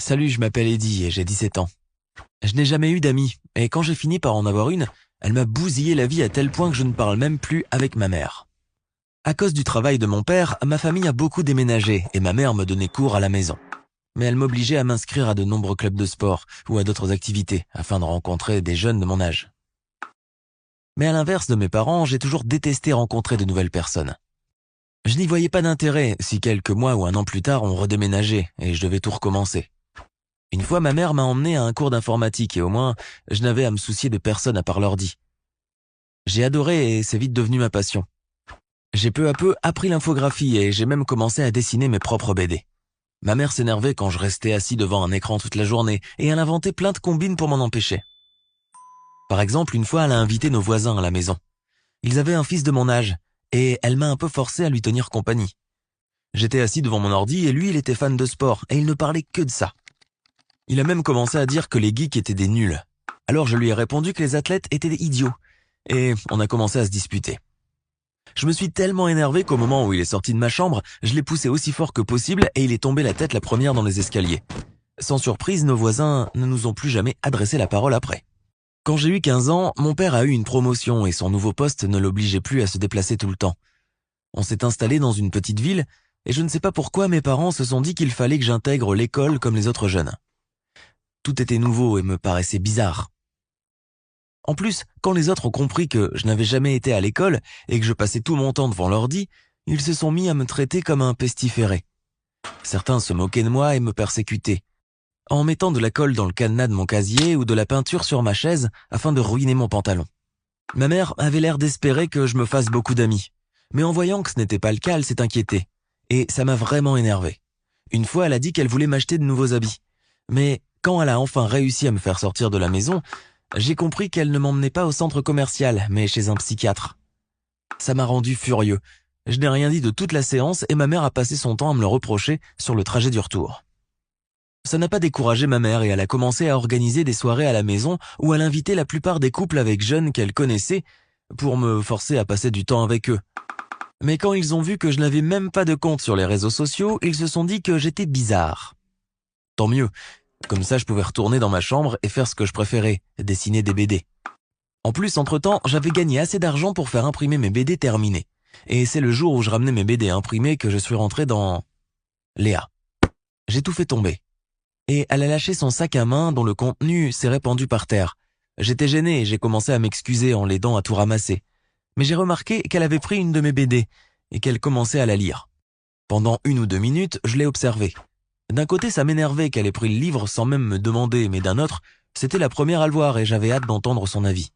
Salut, je m'appelle Eddie et j'ai 17 ans. Je n'ai jamais eu d'amis, et quand j'ai fini par en avoir une, elle m'a bousillé la vie à tel point que je ne parle même plus avec ma mère. À cause du travail de mon père, ma famille a beaucoup déménagé et ma mère me donnait cours à la maison. Mais elle m'obligeait à m'inscrire à de nombreux clubs de sport ou à d'autres activités afin de rencontrer des jeunes de mon âge. Mais à l'inverse de mes parents, j'ai toujours détesté rencontrer de nouvelles personnes. Je n'y voyais pas d'intérêt si quelques mois ou un an plus tard on redéménageait et je devais tout recommencer. Une fois, ma mère m'a emmené à un cours d'informatique et au moins, je n'avais à me soucier de personne à part l'ordi. J'ai adoré et c'est vite devenu ma passion. J'ai peu à peu appris l'infographie et j'ai même commencé à dessiner mes propres BD. Ma mère s'énervait quand je restais assis devant un écran toute la journée et elle inventait plein de combines pour m'en empêcher. Par exemple, une fois, elle a invité nos voisins à la maison. Ils avaient un fils de mon âge et elle m'a un peu forcé à lui tenir compagnie. J'étais assis devant mon ordi et lui, il était fan de sport et il ne parlait que de ça. Il a même commencé à dire que les geeks étaient des nuls. Alors je lui ai répondu que les athlètes étaient des idiots. Et on a commencé à se disputer. Je me suis tellement énervé qu'au moment où il est sorti de ma chambre, je l'ai poussé aussi fort que possible et il est tombé la tête la première dans les escaliers. Sans surprise, nos voisins ne nous ont plus jamais adressé la parole après. Quand j'ai eu 15 ans, mon père a eu une promotion et son nouveau poste ne l'obligeait plus à se déplacer tout le temps. On s'est installé dans une petite ville et je ne sais pas pourquoi mes parents se sont dit qu'il fallait que j'intègre l'école comme les autres jeunes. Tout était nouveau et me paraissait bizarre. En plus, quand les autres ont compris que je n'avais jamais été à l'école et que je passais tout mon temps devant l'ordi, ils se sont mis à me traiter comme un pestiféré. Certains se moquaient de moi et me persécutaient, en mettant de la colle dans le cadenas de mon casier ou de la peinture sur ma chaise afin de ruiner mon pantalon. Ma mère avait l'air d'espérer que je me fasse beaucoup d'amis, mais en voyant que ce n'était pas le cas, elle s'est inquiétée. Et ça m'a vraiment énervé. Une fois, elle a dit qu'elle voulait m'acheter de nouveaux habits. Mais quand elle a enfin réussi à me faire sortir de la maison, j'ai compris qu'elle ne m'emmenait pas au centre commercial, mais chez un psychiatre. Ça m'a rendu furieux. Je n'ai rien dit de toute la séance et ma mère a passé son temps à me le reprocher sur le trajet du retour. Ça n'a pas découragé ma mère et elle a commencé à organiser des soirées à la maison où elle invitait la plupart des couples avec jeunes qu'elle connaissait pour me forcer à passer du temps avec eux. Mais quand ils ont vu que je n'avais même pas de compte sur les réseaux sociaux, ils se sont dit que j'étais bizarre. Tant mieux. Comme ça, je pouvais retourner dans ma chambre et faire ce que je préférais, dessiner des BD. En plus, entre-temps, j'avais gagné assez d'argent pour faire imprimer mes BD terminés. Et c'est le jour où je ramenais mes BD imprimés que je suis rentré dans Léa. J'ai tout fait tomber. Et elle a lâché son sac à main dont le contenu s'est répandu par terre. J'étais gêné et j'ai commencé à m'excuser en l'aidant à tout ramasser. Mais j'ai remarqué qu'elle avait pris une de mes BD et qu'elle commençait à la lire. Pendant 1 ou 2 minutes, je l'ai observée. D'un côté, ça m'énervait qu'elle ait pris le livre sans même me demander, mais d'un autre, c'était la première à le voir et j'avais hâte d'entendre son avis.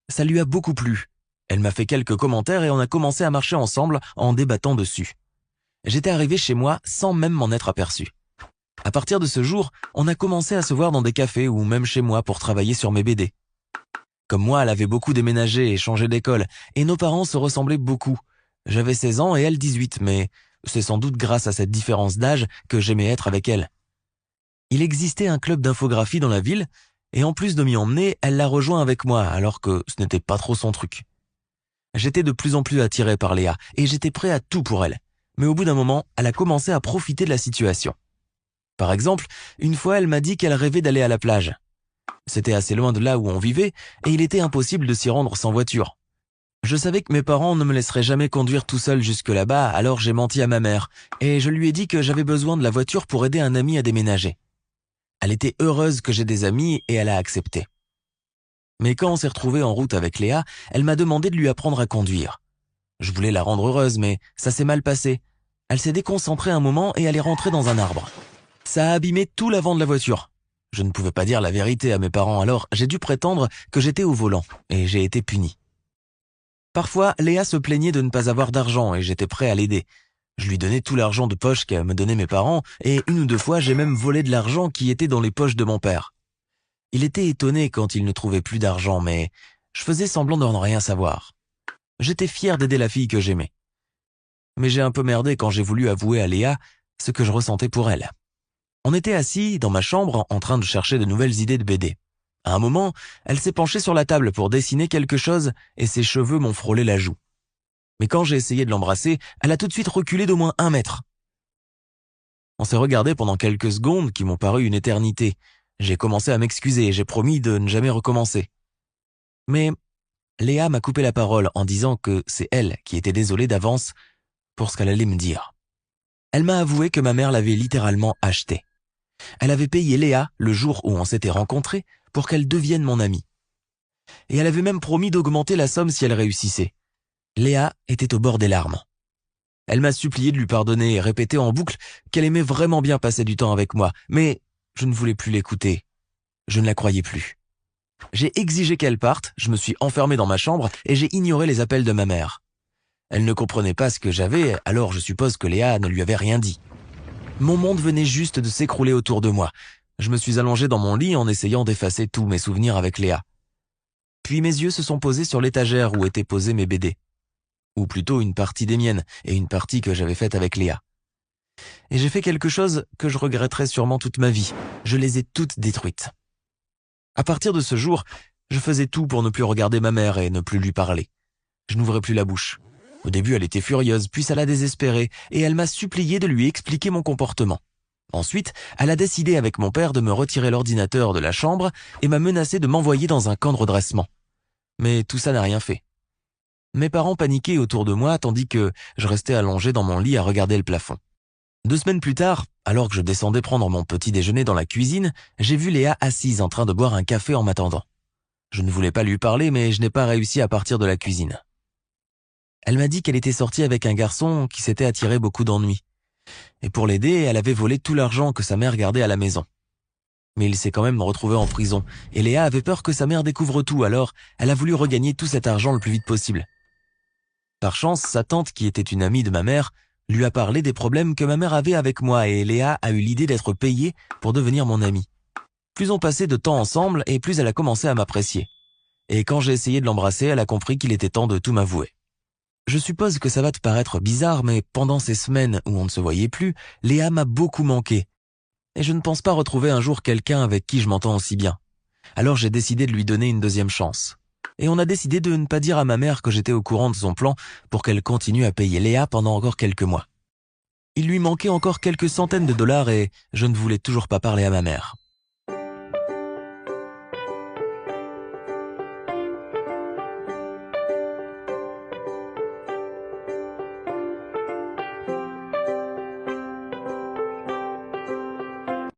Ça lui a beaucoup plu. Elle m'a fait quelques commentaires et on a commencé à marcher ensemble en débattant dessus. J'étais arrivé chez moi sans même m'en être aperçu. À partir de ce jour, on a commencé à se voir dans des cafés ou même chez moi pour travailler sur mes BD. Comme moi, elle avait beaucoup déménagé et changé d'école, et nos parents se ressemblaient beaucoup. J'avais 16 ans et elle 18, mais c'est sans doute grâce à cette différence d'âge que j'aimais être avec elle. Il existait un club d'infographie dans la ville, et en plus de m'y emmener, elle l'a rejoint avec moi, alors que ce n'était pas trop son truc. J'étais de plus en plus attiré par Léa, et j'étais prêt à tout pour elle. Mais au bout d'un moment, elle a commencé à profiter de la situation. Par exemple, une fois, elle m'a dit qu'elle rêvait d'aller à la plage. C'était assez loin de là où on vivait, et il était impossible de s'y rendre sans voiture. Je savais que mes parents ne me laisseraient jamais conduire tout seul jusque là-bas, alors j'ai menti à ma mère, et je lui ai dit que j'avais besoin de la voiture pour aider un ami à déménager. Elle était heureuse que j'ai des amis et elle a accepté. Mais quand on s'est retrouvés en route avec Léa, elle m'a demandé de lui apprendre à conduire. Je voulais la rendre heureuse, mais ça s'est mal passé. Elle s'est déconcentrée un moment et elle est rentrée dans un arbre. Ça a abîmé tout l'avant de la voiture. Je ne pouvais pas dire la vérité à mes parents, alors j'ai dû prétendre que j'étais au volant, et j'ai été puni. Parfois, Léa se plaignait de ne pas avoir d'argent et j'étais prêt à l'aider. Je lui donnais tout l'argent de poche que me donnaient mes parents et 1 ou 2 fois, j'ai même volé de l'argent qui était dans les poches de mon père. Il était étonné quand il ne trouvait plus d'argent, mais je faisais semblant de ne rien savoir. J'étais fier d'aider la fille que j'aimais. Mais j'ai un peu merdé quand j'ai voulu avouer à Léa ce que je ressentais pour elle. On était assis dans ma chambre en train de chercher de nouvelles idées de BD. À un moment, elle s'est penchée sur la table pour dessiner quelque chose et ses cheveux m'ont frôlé la joue. Mais quand j'ai essayé de l'embrasser, elle a tout de suite reculé d'au moins 1 mètre. On s'est regardé pendant quelques secondes qui m'ont paru une éternité. J'ai commencé à m'excuser et j'ai promis de ne jamais recommencer. Mais Léa m'a coupé la parole en disant que c'est elle qui était désolée d'avance pour ce qu'elle allait me dire. Elle m'a avoué que ma mère l'avait littéralement acheté. Elle avait payé Léa le jour où on s'était rencontrés pour qu'elle devienne mon amie. Et elle avait même promis d'augmenter la somme si elle réussissait. Léa était au bord des larmes. Elle m'a supplié de lui pardonner et répétait en boucle qu'elle aimait vraiment bien passer du temps avec moi, mais je ne voulais plus l'écouter. Je ne la croyais plus. J'ai exigé qu'elle parte, je me suis enfermé dans ma chambre et j'ai ignoré les appels de ma mère. Elle ne comprenait pas ce que j'avais, alors je suppose que Léa ne lui avait rien dit. Mon monde venait juste de s'écrouler autour de moi. Je me suis allongé dans mon lit en essayant d'effacer tous mes souvenirs avec Léa. Puis mes yeux se sont posés sur l'étagère où étaient posés mes BD. Ou plutôt une partie des miennes et une partie que j'avais faite avec Léa. Et j'ai fait quelque chose que je regretterai sûrement toute ma vie. Je les ai toutes détruites. À partir de ce jour, je faisais tout pour ne plus regarder ma mère et ne plus lui parler. Je n'ouvrais plus la bouche. Au début, elle était furieuse, puis ça l'a désespérée, et elle m'a supplié de lui expliquer mon comportement. Ensuite, elle a décidé avec mon père de me retirer l'ordinateur de la chambre et m'a menacé de m'envoyer dans un camp de redressement. Mais tout ça n'a rien fait. Mes parents paniquaient autour de moi tandis que je restais allongé dans mon lit à regarder le plafond. 2 semaines plus tard, alors que je descendais prendre mon petit déjeuner dans la cuisine, j'ai vu Léa assise en train de boire un café en m'attendant. Je ne voulais pas lui parler, mais je n'ai pas réussi à partir de la cuisine. Elle m'a dit qu'elle était sortie avec un garçon qui s'était attiré beaucoup d'ennuis. Et pour l'aider, elle avait volé tout l'argent que sa mère gardait à la maison. Mais il s'est quand même retrouvé en prison, et Léa avait peur que sa mère découvre tout, alors elle a voulu regagner tout cet argent le plus vite possible. Par chance, sa tante, qui était une amie de ma mère, lui a parlé des problèmes que ma mère avait avec moi et Léa a eu l'idée d'être payée pour devenir mon amie. Plus on passait de temps ensemble et plus elle a commencé à m'apprécier. Et quand j'ai essayé de l'embrasser, elle a compris qu'il était temps de tout m'avouer. Je suppose que ça va te paraître bizarre, mais pendant ces semaines où on ne se voyait plus, Léa m'a beaucoup manqué. Et je ne pense pas retrouver un jour quelqu'un avec qui je m'entends aussi bien. Alors j'ai décidé de lui donner une deuxième chance. Et on a décidé de ne pas dire à ma mère que j'étais au courant de son plan pour qu'elle continue à payer Léa pendant encore quelques mois. Il lui manquait encore quelques centaines de dollars et je ne voulais toujours pas parler à ma mère.